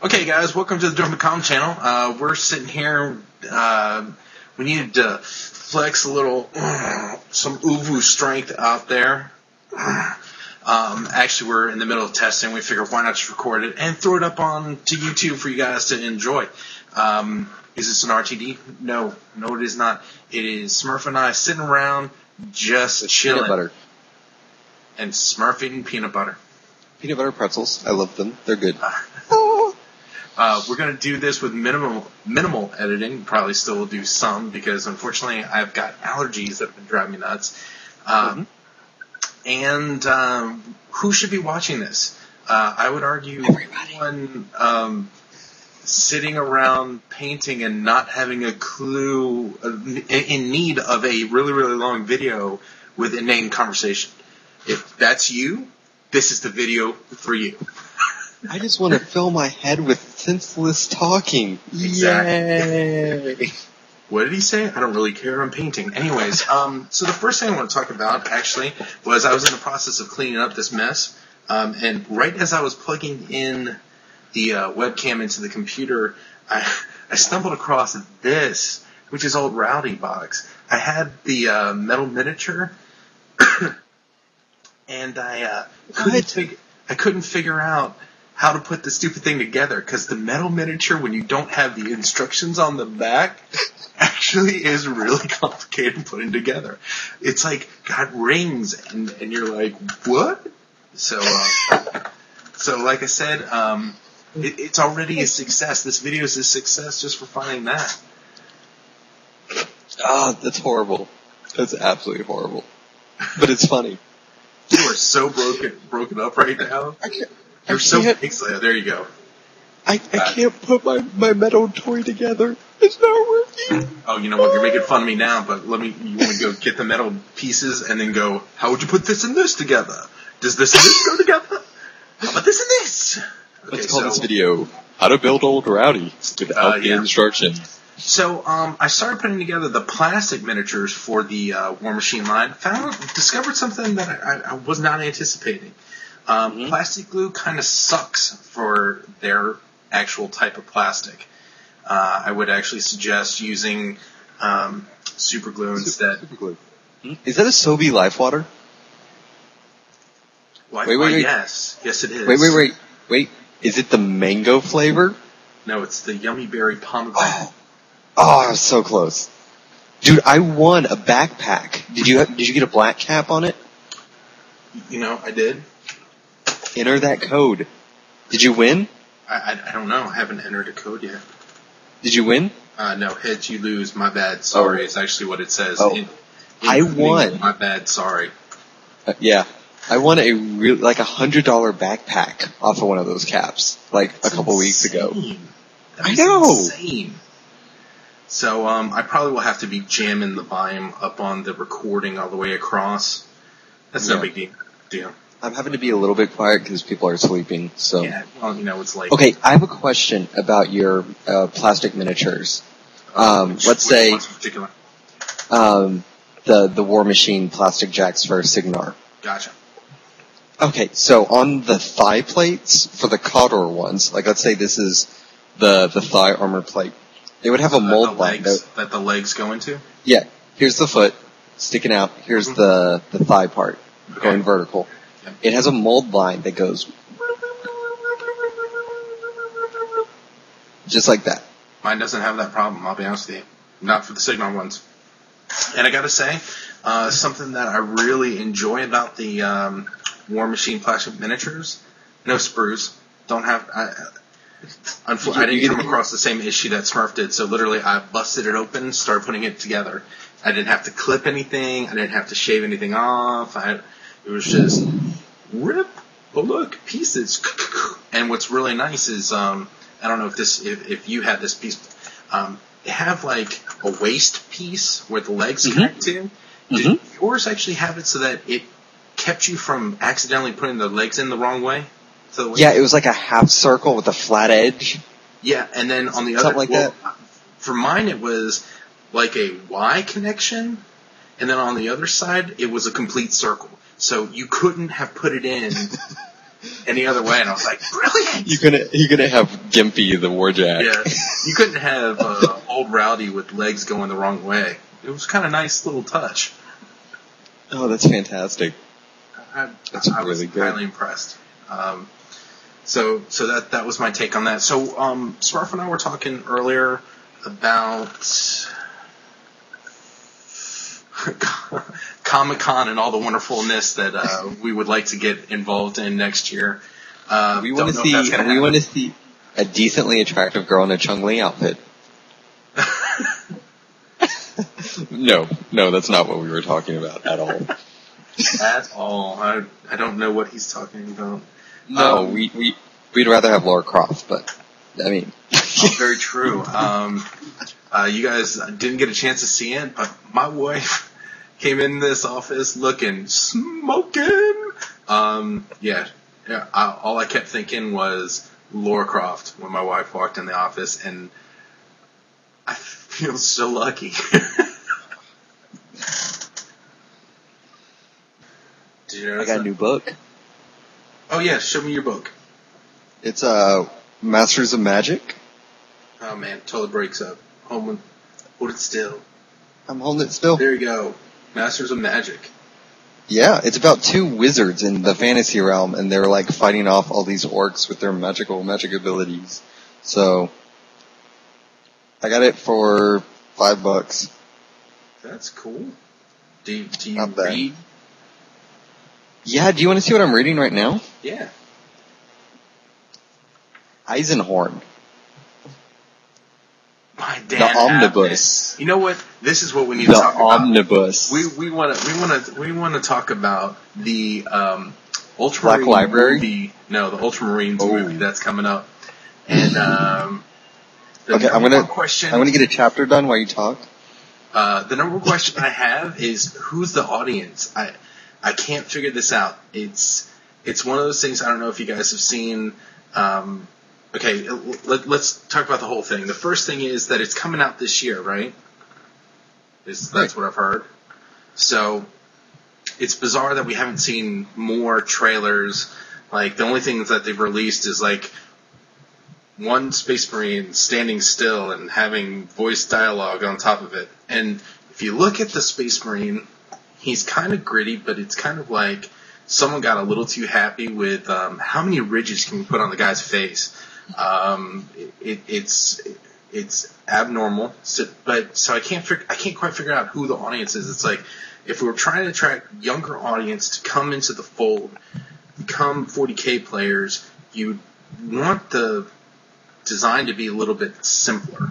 Okay, guys, welcome to the doremicom channel. We're sitting here. We needed to flex a little, some ooVoo strength out there. Actually, we're in the middle of testing. We figured why not just record it and throw it up on to YouTube for you guys to enjoy. Is this an RTD? No, it is not. It is Smurf and I sitting around just chilling. Peanut butter. And Smurf eating peanut butter. Peanut butter pretzels. I love them. They're good. We're going to do this with minimal editing. Probably still will do some because, unfortunately, I've got allergies that have been driving me nuts. And who should be watching this? I would argue everyone sitting around painting and not having a clue, in need of a really, really long video with inane conversation. If that's you, this is the video for you. I just want to fill my head with senseless talking. Exactly. Yay! What did he say? I don't really care. I'm painting. Anyways, so the first thing I want to talk about, actually, was I was in the process of cleaning up this mess, and right as I was plugging in the webcam into the computer, I stumbled across this, which is old Rowdy Box. I had the metal miniature, and I couldn't figure out how to put the stupid thing together, because the metal miniature, when you don't have the instructions on the back, actually is really complicated putting together. It's like got rings, and you're like, what? So like I said, it's already a success. This video is a success just for finding that. Oh, that's horrible. That's absolutely horrible. But it's funny. You are so broken up right now. You're so pixelated. There you go. I can't put my metal toy together. It's not working. Oh, you know what? You're making fun of me now, but you want to go get the metal pieces and then go, how would you put this and this together? Does this and this go together? How about this and this? Okay, Let's call this video, How to Build Old Rowdy, without the instructions. So, I started putting together the plastic miniatures for the War Machine line. Discovered something that I was not anticipating. Plastic glue kind of sucks for their actual type of plastic. I would actually suggest using super glue instead. Super glue. Is that a Sobe Life Water? Wait. Yes, it is. Wait. Is it the mango flavor? No, it's the Yummy Berry Pomegranate. Oh, I was so close. Dude, I won a backpack. Did you get a black cap on it? You know, I did. Enter that code. Did you win? I don't know. I haven't entered a code yet. Did you win? No, heads you lose. My bad. Sorry is actually what it says. I won. My bad. Sorry. Yeah. I won a $100 backpack off of one of those caps, a couple weeks ago. I know. Insane. So, I probably will have to be jamming the volume up on the recording all the way across. That's no big deal. I'm having to be a little bit quiet because people are sleeping, so. Yeah, well, it's late. Okay, I have a question about your, plastic miniatures. Let's say, the War Machine plastic jacks for Signar. Gotcha. Okay, so on the thigh plates for the Coddor ones, let's say this is the thigh armor plate, they would have a mold line that the legs go into? Yeah, here's the foot sticking out, here's the thigh part going vertical. Yep. It has a mold line that goes just like that. Mine doesn't have that problem, I'll be honest with you. Not for the Signar ones. And I gotta say, something that I really enjoy about the War Machine plastic miniatures, no sprues. Don't have. I didn't come across the same issue that Smurf did, so literally I busted it open, started putting it together. I didn't have to clip anything. I didn't have to shave anything off. It was just rip. Oh look, pieces. And what's really nice is I don't know if you had this piece. They have a waist piece where the legs connect to. Did yours actually have it so that it kept you from accidentally putting the legs in the wrong way? Yeah, it was like a half circle with a flat edge. Yeah, and then on the other that. For mine it was like a Y connection, and then on the other side it was a complete circle. So you couldn't have put it in any other way, and I was like, brilliant! You couldn't have Gimpy the Warjack. Yeah, you couldn't have old Rowdy with legs going the wrong way. It was kind of nice little touch. Oh, that's fantastic. That's I really was good. highly impressed. So that was my take on that. So Smurf and I were talking earlier about Comic-Con and all the wonderfulness that we would like to get involved in next year. We want to see a decently attractive girl in a Chung-Li outfit. No, that's not what we were talking about at all. At all. I don't know what he's talking about. No, we'd rather have Lara Croft, but I mean, very true. You guys didn't get a chance to see it, but my wife came in this office looking smoking. Yeah. All I kept thinking was Lara Croft when my wife walked in the office, and I feel so lucky. Did you notice I got a new book. Oh yeah, show me your book. It's Masters of Magic. Oh man, totally breaks up. Hold it still. I'm holding it still. There you go. Masters of Magic. Yeah, it's about two wizards in the fantasy realm, and they're like fighting off all these orcs with their magic abilities. So, I got it for $5. That's cool. Do you Not bad. read? Yeah, do you want to see what I'm reading right now? Yeah. Eisenhorn. My Dan The Omnibus. Abnett. You know what? This is what we need to talk about. The Omnibus. We want to talk about the Ultramarine Black Library? movie. No, the Ultramarines movie that's coming up. And okay, I'm gonna get a chapter done while you talk. The number one question I have is who's the audience? I can't figure this out. It's one of those things. I don't know if you guys have seen. Okay, let's talk about the whole thing. The first thing is that it's coming out this year, right? That's what I've heard. So it's bizarre that we haven't seen more trailers. Like the only things that they've released is like one Space Marine standing still and having voice dialogue on top of it. And if you look at the Space Marine, he's kind of gritty, but it's kind of like someone got a little too happy with how many ridges can we put on the guy's face. It's abnormal. So I can't quite figure out who the audience is. It's like if we were trying to attract younger audience to come into the fold, become 40K players, you want the design to be a little bit simpler,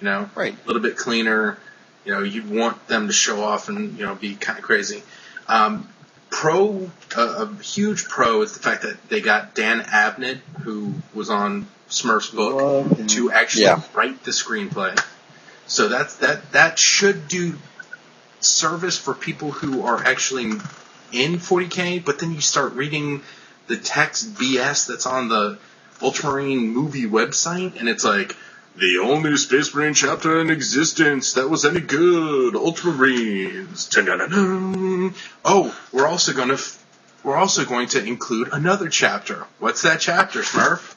right? A little bit cleaner. You'd want them to show off and be kind of crazy. A huge pro is the fact that they got Dan Abnett, who was on Smurf's book, to actually write the screenplay. So that should do service for people who are actually in 40K, but then you start reading the text BS that's on the Ultramarine movie website, and it's like, the only Space Marine chapter in existence that was any good, Ultramarines. Ta-da-da-da. Oh, we're also going to include another chapter. What's that chapter, Smurf?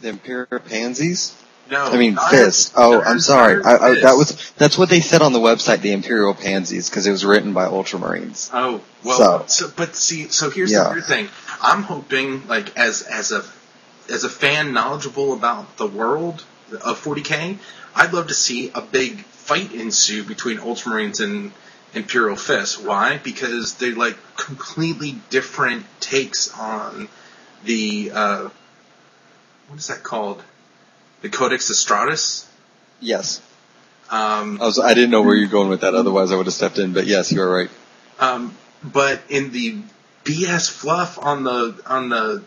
The Imperial Pansies? No, I mean Fist. Oh, I'm sorry. That's what they said on the website, the Imperial Pansies, because it was written by Ultramarines. Oh, well, so here's the weird thing. I'm hoping, like, as a fan knowledgeable about the world of 40K, I'd love to see a big fight ensue between Ultramarines and Imperial Fist. Why? Because they're like completely different takes on the what is that called? The Codex Astratus? Yes. I didn't know where you're going with that, otherwise I would have stepped in, but yes, you are right. But in the BS fluff on the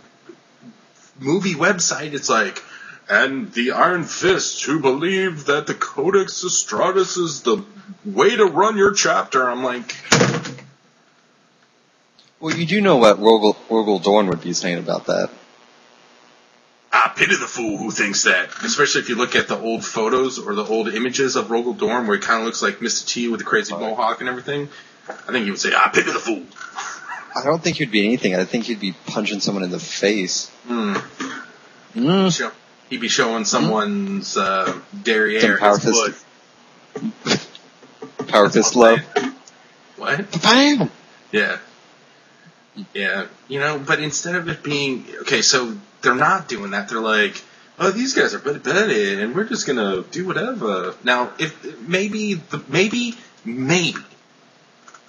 movie website, it's like, and the Iron Fist who believe that the Codex Astratus is the way to run your chapter. I'm like, well, you do know what Rogel Dorn would be saying about that. I pity the fool who thinks that. Especially if you look at the old photos or the old images of Rogel Dorn, where he kind of looks like Mr. T with the crazy mohawk and everything. I think he would say, I pity the fool. I don't think he'd be anything. I think he'd be punching someone in the face. He'd be showing someone's derriere, Power his foot. Power fist love. What? Bam! Yeah. Yeah. You know, but instead of it being... Okay, so they're not doing that. They're like, oh, these guys are buddy, and we're just gonna do whatever. Now, if maybe,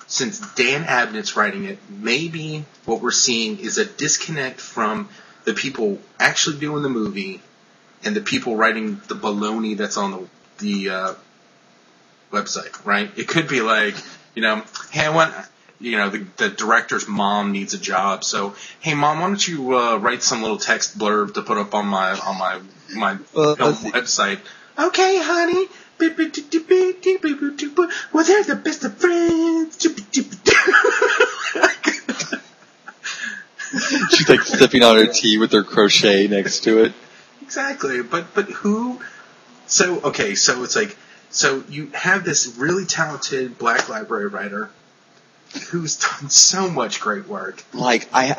since Dan Abnett's writing it, maybe what we're seeing is a disconnect from the people actually doing the movie and the people writing the baloney that's on the website, right? It could be like, you know, hey, I want, you know, the director's mom needs a job, so hey, mom, why don't you write some little text blurb to put up on my film website? Okay, honey. Well, they're the best of friends. She's like sipping on her tea with her crochet next to it. Exactly, but who? So okay, so it's like, so you have this really talented Black Library writer who's done so much great work. Like I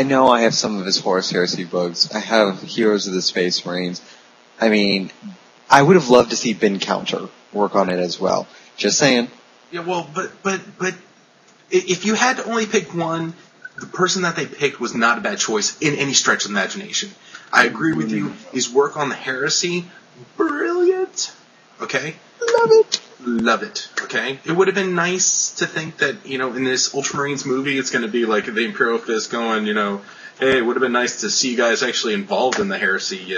know I have some of his Horus Heresy books. I have Heroes of the Space Marines. I mean, I would have loved to see Ben Counter work on it as well. Just saying. Yeah, well, but if you had to only pick one, the person that they picked was not a bad choice in any stretch of the imagination. I agree with you. His work on the Heresy, brilliant. Okay? Love it. Okay? It would have been nice to think that, you know, in this Ultramarines movie, it's going to be like the Imperial Fist going, you know, hey, it would have been nice to see you guys actually involved in the Heresy,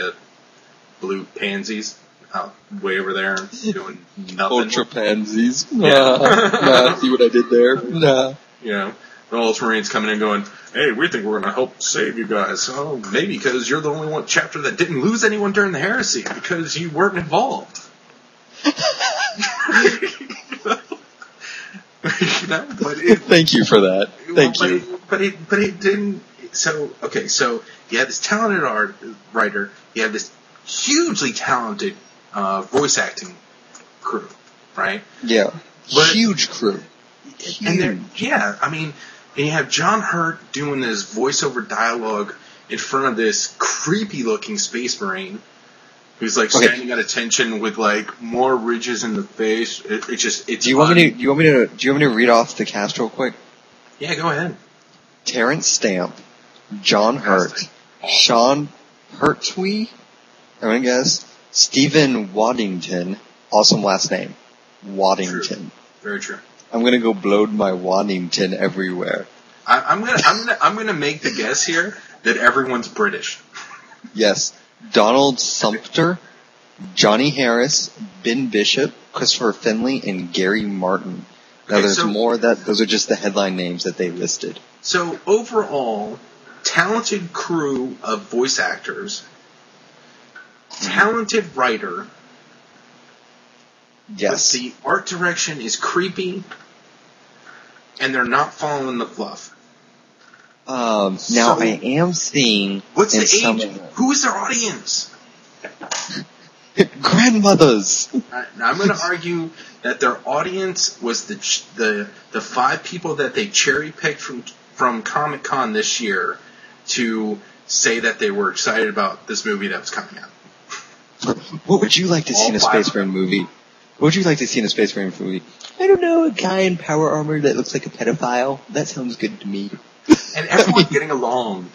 blue pansies out way over there doing nothing. Ultra pansies. Nah, see what I did there? Nah. You know, the Ultramarines coming in going, hey, we think we're going to help save you guys. Oh, maybe because you're the only one chapter that didn't lose anyone during the Heresy because you weren't involved. You know, but thank you for that. Thank you. But it didn't. So okay, so you have this talented writer, you have this hugely talented voice acting crew, right? Yeah, huge crew. Huge. And I mean, and you have John Hurt doing this voiceover dialogue in front of this creepy looking Space Marine who's like standing at attention with like more ridges in the face. It's do you want me to read off the cast real quick? Yeah, go ahead. Terrence Stamp, John Hurt, Sean Pertwee, I'm gonna guess, Stephen Waddington, awesome last name, Waddington. True. Very true. I'm gonna go blowed my Waddington everywhere. I'm gonna make the guess here that everyone's British. Yes. Donald Sumpter, Johnny Harris, Ben Bishop, Christopher Finley, and Gary Martin. Now there's more those are just the headline names that they listed. So overall, talented crew of voice actors, talented writer. Yes. But the art direction is creepy, and they're not following the fluff. Now I am seeing. What's the age? Who is their audience? Grandmothers. Now I'm going to argue that their audience was the 5 people that they cherry picked from Comic-Con this year to say that they were excited about this movie that was coming out. What would you like to see in a Space Marine movie? What would you like to see in a Space Marine movie? I don't know, a guy in power armor that looks like a pedophile. That sounds good to me. And everyone getting along.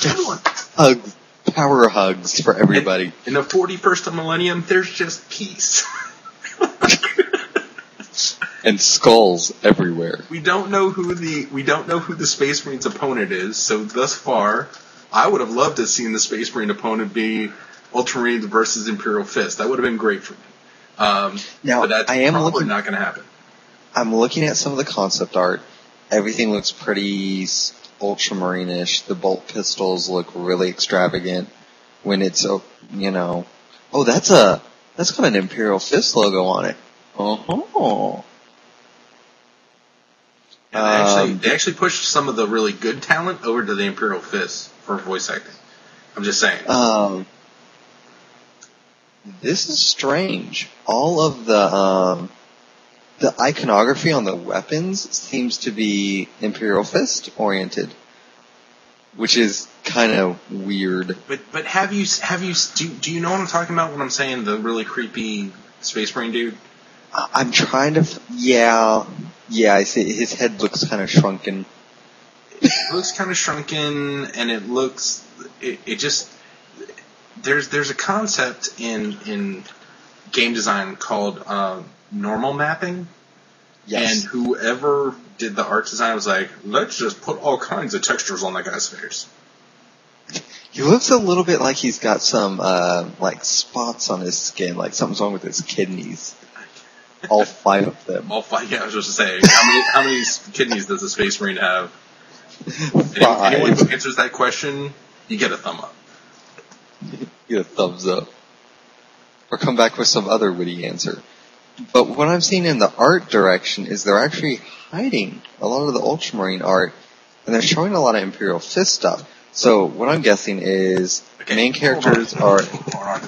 Everyone. Hugs. Power hugs for everybody. In the 41st millennium, there's just peace. And skulls everywhere. We don't know who the Space Marine's opponent is, so thus far, I would have loved to have seen the Space Marine opponent be Ultramarines versus Imperial Fist. That would have been great for me. Now, but that's probably not going to happen. I'm looking at some of the concept art. Everything looks pretty Ultramarine-ish. The bolt pistols look really extravagant when it's, you know... Oh, that's got an Imperial Fist logo on it. Oh. They actually pushed some of the really good talent over to the Imperial Fist for voice acting. I'm just saying. This is strange. All of the the iconography on the weapons seems to be Imperial Fist oriented, which is kind of weird. But do you know what I'm talking about when I'm saying the really creepy Space Marine dude? I'm trying to, yeah, I see. His head looks kind of shrunken. It looks kind of shrunken, and it just, there's a concept in game design called normal mapping. Yes. And whoever did the art design was like, let's just put all kinds of textures on that guy's face. He looks a little bit like he's got some, like spots on his skin, like something's wrong with his kidneys. All 5 of them. All 5, yeah, I was just saying. How many kidneys does a Space Marine have? 5. Anyone who answers that question, you get a thumb up. You get a thumbs up. Or come back with some other witty answer. But what I'm seeing in the art direction is they're actually hiding a lot of the Ultramarine art, and they're showing a lot of Imperial Fist stuff. So what I'm guessing is main characters are... Hold on.